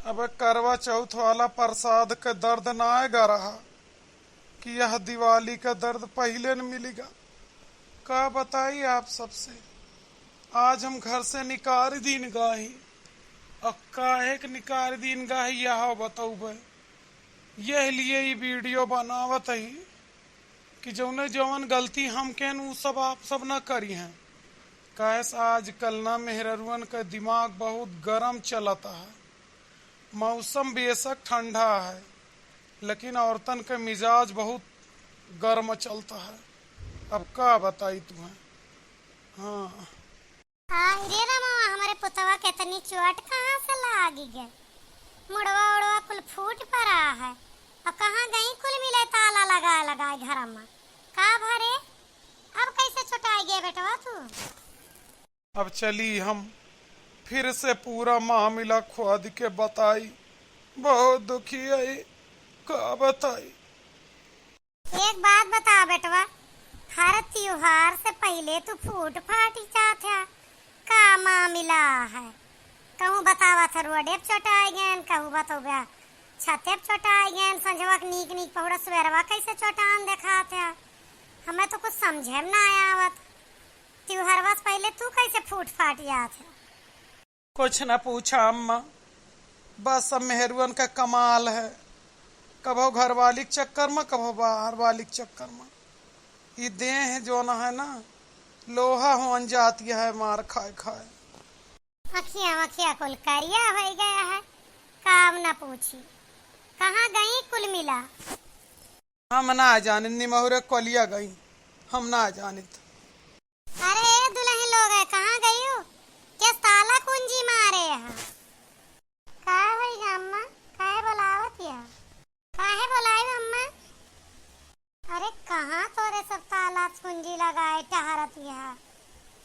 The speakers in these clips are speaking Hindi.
अब करवा चौथ वाला प्रसाद का दर्द ना आएगा रहा कि यह दिवाली का दर्द पहले न मिलेगा। का बताइए आप सबसे। आज हम घर से निकाल दिन गाही और काहे के निकाल दिन गाही यह बताऊ भाई। यह लिए ये वीडियो बनावत ही कि जौने जौन गलती हम केन उ सब आप सब न करी हैं। कैसे आजकल ना मेहररुअन का दिमाग बहुत गरम चलता है। मौसम बेशक ठंडा है लेकिन औरतन का मिजाज बहुत गर्म चलता है। अब का बताई तुम्हें। हाँ रे रमा हमारे पुतवा के तनी चोट कहाँ से लागी गए। मुड़वा उड़वा कुल फूट पड़ा है और कहाँ गई कुल मिले ताला लगा लगाए घर में। का भरे अब कैसे चोटाई गए बेटवा तू। अब चली हम फिर से पूरा मामला खुद के बताई। बहुत दुखी है। का बताई। एक बात बता बेटवा, हर त्योहार से पहले तू फूट फाटी चाहता का मामला है। कहूँ बतावा था रोडे चोटाई गए, कहूँ बताओ छते चोटाई गए, संजवा नीक नीक पहुड़ा सवेरवा कैसे चोटान देखा था। हमें तो कुछ समझे ना आवत। त्योहारवा से पहले तू कैसे फूट फाटिया था। कुछ न पूछा अम्मा, बस अब मेहरुअन का कमाल है। कभो घर वाली के चक्कर में कभो बाहर वाली के चक्कर में। ये देह जो न है ना लोहा हो जाती है मार खाए खाए। अखियां अखियां कुल करिया हो गया है। काम न पूछी कहाँ गई कुल मिला। हम ना जाने निमहुरे कोलिया गई, हम ना जाने। अरे दुल्हन लोग है कहाँ गई हो। क्या ताला कुंजी मारे है। का होई अम्मा काहे बुलावत या काहे बुलाई अम्मा। अरे कहाँ तोरे सब ताला कुंजी लगाए टहरत या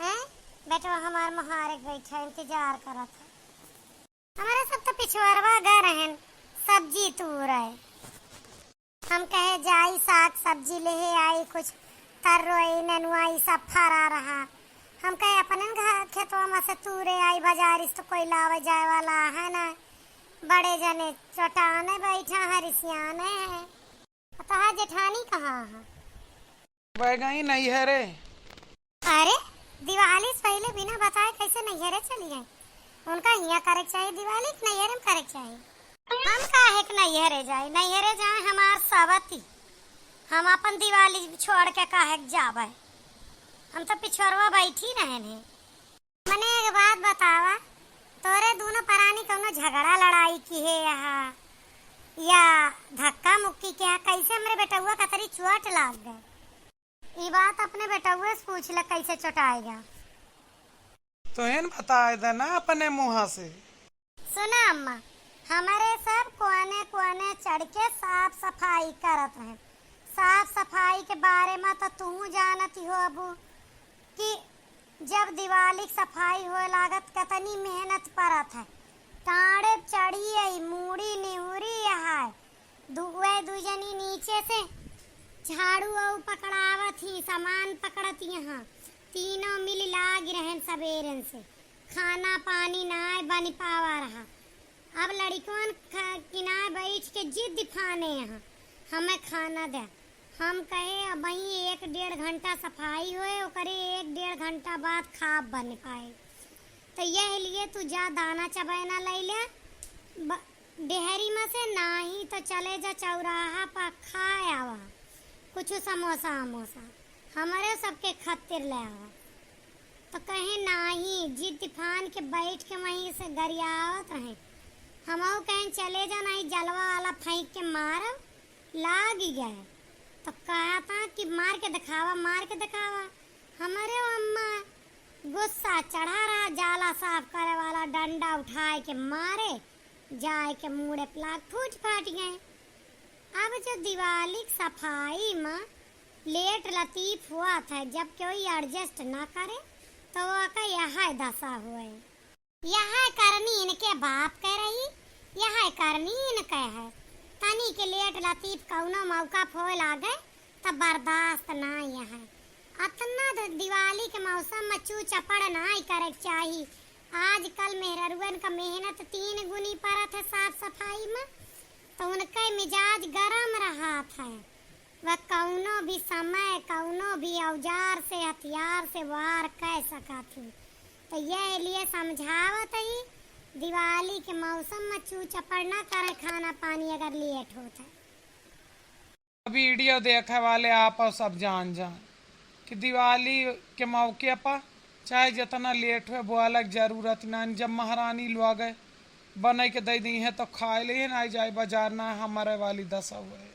हैं। बेटवा हमार मुहारे बैठा इंतजार करत है। हमारे सब तो पिछवारवा गए रहन सब्जी तूर है। हम कहे जाई साग सब्जी ले आई कुछ तरोई ननुआई सब फरा रहा। हम कहे अपन घर खेतवा में से तूरे आई बाजार तो कोई लावे जाए वाला है ना। बड़े जने चौटाने बैठा है रिसियाने है। तो जेठानी कहाँ है। वह गई नहीं है रे। अरे दिवाली से पहले बिना बताए कैसे नैहरे चली गई। उनका हिया करे चाहिए दिवाली नैहरे में करे चाहिए। हम काहे के नैहरे जाए हमार सवती। हम अपन दिवाली छोड़ के काहे जावे। हम तो पिछोरवा बैठी रहने। मने एक बात बतावा, तोरे दोनों परानी कोनो झगड़ा लड़ाई की है यहाँ या धक्का मुक्की क्या कैसे हमरे बेटुआ का तरी चोट लाग गए। ये बात अपने बेटुआ से पूछ ले कैसे चोटाएगा। तो इन बताए देना अपने मुँह से। सुना अम्मा, हमारे सब कोने कोने चढ़ के साफ सफाई करत हैं। साफ सफाई के बारे में तो तू जानती हो अबू कि जब दिवाली की सफाई हो लागत कितनी मेहनत परत है। टाड़े चढ़ी आई मूड़ी निहुरी है दुजनी नीचे से झाड़ू और पकड़ावत ही सामान बैठत यहाँ तीनों मिल लाग रहन सबेरन से खाना पानी नाय बन पावा रहा। अब लड़कों किनारे बैठ के जिद फाने यहाँ हमें खाना दे। हम कहे अब वही 1-1.5 घंटा सफाई होए करे 1-1.5 घंटा बाद खाब बन पाए। तो यह लिए तू जा दाना चबाना ले ले डेहरी में से नहीं तो चले जा चौराहा पर खाए आवा कुछ समोसा वमोसा हमारे सबके खातिर ले आवा। तो कहे नहीं जिद फान के बैठ के वहीं से गरियावत रहे। हम कहें चले जा नहीं जलवा वाला फेंक के मारब लाग ही गए। तो कहा था कि मार के दिखावा हमारे अम्मा गुस्सा चढ़ा रहा। जाला साफ करे वाला डंडा उठाए के मारे जाए के मुड़े प्लाग फूट फाट गए। अब जो दिवाली की सफाई में लेट लतीफ हुआ था जब कोई एडजस्ट ना करे तो वो का यह दशा हुए। यह करनी इनके बाप कह रही यह करनी इनके है। तनी के लेट लतीफ कौनो मौका फोल आ गए तब बर्दाश्त ना यह अतना दिवाली के मौसम में चू चपड़ ना करे चाहिए। आजकल मेहरुअन का मेहनत 3 गुनी परत है साफ सफाई में, तो उनका मिजाज गरम रहा था। वह कौनो भी समय कौनो भी औजार से हथियार से वार कर सका थी। तो ये लिए समझावत ही दिवाली के मौसम में चू चपड़ न करे खाना पानी अगर लेट होता है। वीडियो देखे वाले आप और सब जान कि दिवाली के मौके पर चाहे जितना लेट हुए वो अलग जरूरत ना। जब महारानी लोग बने के दे दी है तो खाए ले ना जाए बाजार ना, हमारे वाली दशा हुए।